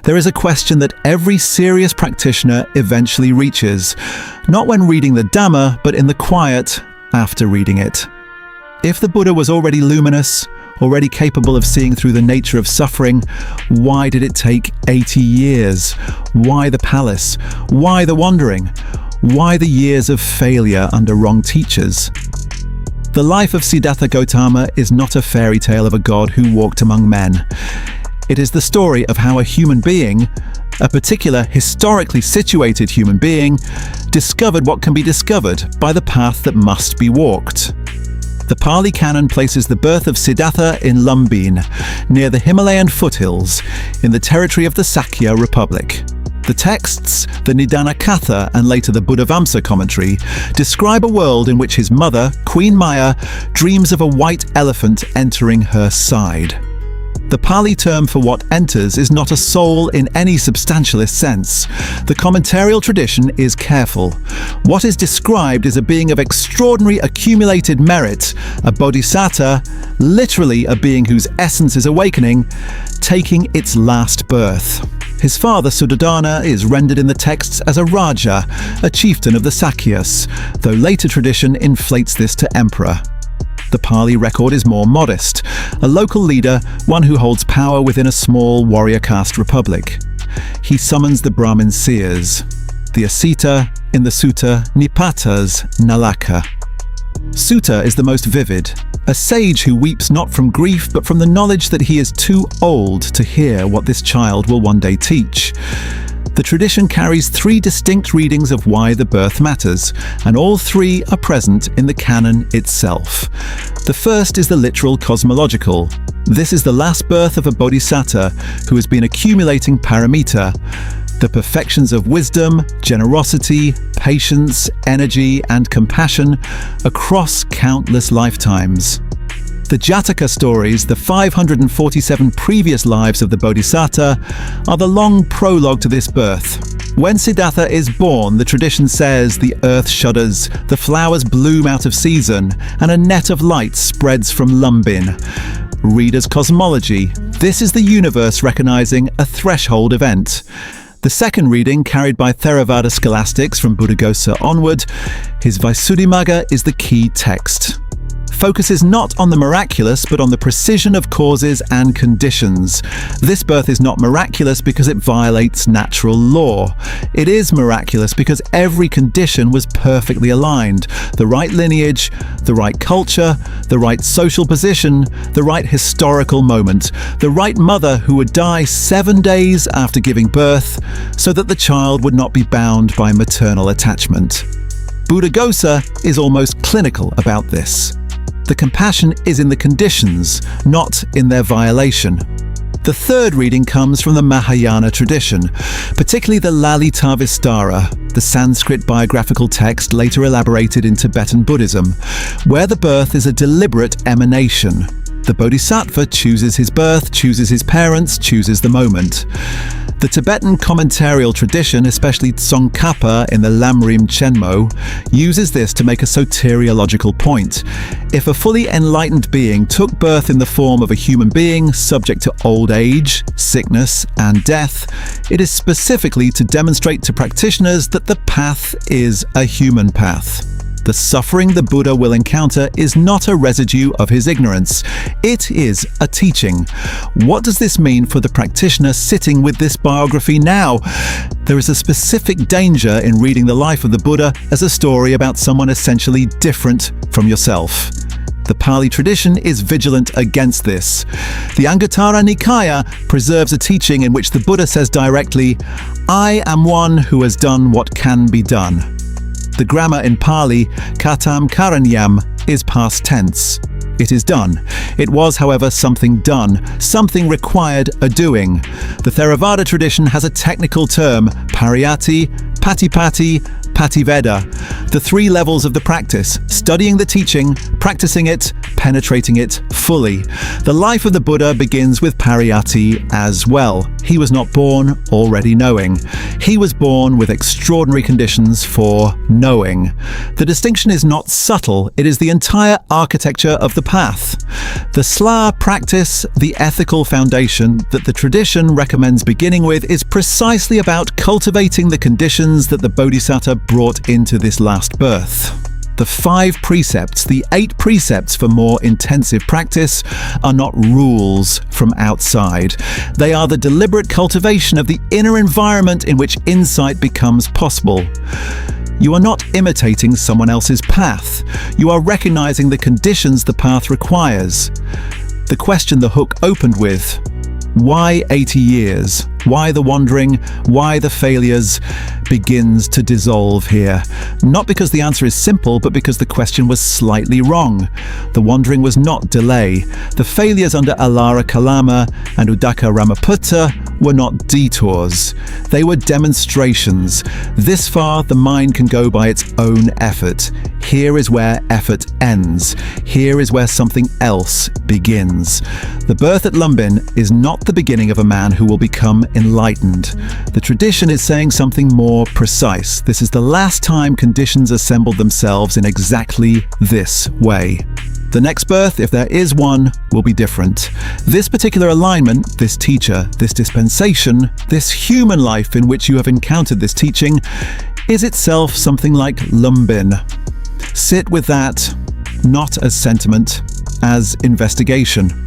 There is a question that every serious practitioner eventually reaches, not when reading the Dhamma, but in the quiet after reading it. If the Buddha was already luminous, already capable of seeing through the nature of suffering, why did it take 80 years? Why the palace? Why the wandering? Why the years of failure under wrong teachers? The life of Siddhattha Gotama is not a fairy tale of a god who walked among men. It is the story of how a human being, a particular historically situated human being, discovered what can be discovered by the path that must be walked. The Pali Canon places the birth of Siddhartha in Lumbinī, near the Himalayan foothills, in the territory of the Sakya Republic. The texts, the Nidana Katha and later the Buddhavamsa commentary, describe a world in which his mother, Queen Māyā, dreams of a white elephant entering her side. The Pali term for what enters is not a soul in any substantialist sense. The commentarial tradition is careful. What is described is a being of extraordinary accumulated merit, a bodhisattva, literally a being whose essence is awakening, taking its last birth. His father, Suddhodana, is rendered in the texts as a Raja, a chieftain of the Sakyas, though later tradition inflates this to emperor. The Pali record is more modest, a local leader, one who holds power within a small warrior caste republic. He summons the Brahmin seers, the Asita, in the sutta Nipatas Nalaka. Sutta is the most vivid, a sage who weeps not from grief but from the knowledge that he is too old to hear what this child will one day teach. The tradition carries 3 distinct readings of why the birth matters, and all 3 are present in the canon itself. The first is the literal Cosmological. This is the last birth of a bodhisattva who has been accumulating paramita, the perfections of wisdom, generosity, patience, energy, and compassion across countless lifetimes. The Jataka stories, the 547 previous lives of the Bodhisattva, are the long prologue to this birth. When Siddhartha is born, the tradition says the earth shudders, the flowers bloom out of season, and a net of light spreads from Lumbinī. Read as cosmology. This is the universe recognizing a threshold event. The second reading, carried by Theravāda scholastics from Buddhaghosa onward, his Visuddhimagga, is the key text. Focuses not on the miraculous but on the precision of causes and conditions. This birth is not miraculous because it violates natural law. It is miraculous because every condition was perfectly aligned. The right lineage, the right culture, the right social position, the right historical moment, the right mother who would die 7 days after giving birth so that the child would not be bound by maternal attachment. Buddhaghosa is almost clinical about this. The compassion is in the conditions, not in their violation. The third reading comes from the Mahāyāna tradition, particularly the Lalita-vistara, the Sanskrit biographical text later elaborated in Tibetan Buddhism, where the birth is a deliberate emanation. The bodhisattva chooses his birth, chooses his parents, chooses the moment. The Tibetan commentarial tradition, especially Tsongkhapa in the Lamrim Chenmo, uses this to make a soteriological point. If a fully enlightened being took birth in the form of a human being subject to old age, sickness, and death, it is specifically to demonstrate to practitioners that the path is a human path. The suffering the Buddha will encounter is not a residue of his ignorance. It is a teaching. What does this mean for the practitioner sitting with this biography now? There is a specific danger in reading the life of the Buddha as a story about someone essentially different from yourself. The Pali tradition is vigilant against this. The Anguttara Nikaya preserves a teaching in which the Buddha says directly, "I am one who has done what can be done." The grammar in Pali, katam karanyam, is past tense. It is done. It was, however, something done. Something required a doing. The Theravāda tradition has a technical term, pariyati, patipati, Pativedha, the 3 levels of the practice: studying the teaching, practicing it, penetrating it fully. The life of the Buddha begins with pariyatti as well. He was not born already knowing. He was born with extraordinary conditions for knowing. The distinction is not subtle, it is the entire architecture of the path. The sla practice, the ethical foundation that the tradition recommends beginning with, is precisely about cultivating the conditions that the Bodhisattva brought into this last birth. The 5 precepts, the 8 precepts for more intensive practice, are not rules from outside. They are the deliberate cultivation of the inner environment in which insight becomes possible. You are not imitating someone else's path. You are recognizing the conditions the path requires. The question the hook opened with: why 80 years? Why the wandering? Why the failures? Begins to dissolve here. Not because the answer is simple, but because the question was slightly wrong. The wandering was not delay. The failures under Alara Kalama and Uddaka Ramaputta were not detours. They were demonstrations. This far, the mind can go by its own effort. Here is where effort ends. Here is where something else begins. The birth at Lumbinī is not the beginning of a man who will become enlightened. The tradition is saying something more precise. This is the last time conditions assembled themselves in exactly this way. The next birth, if there is one, will be different. This particular alignment, this teacher, this dispensation, this human life in which you have encountered this teaching, is itself something like Lumbinī. Sit with that, not as sentiment, as investigation.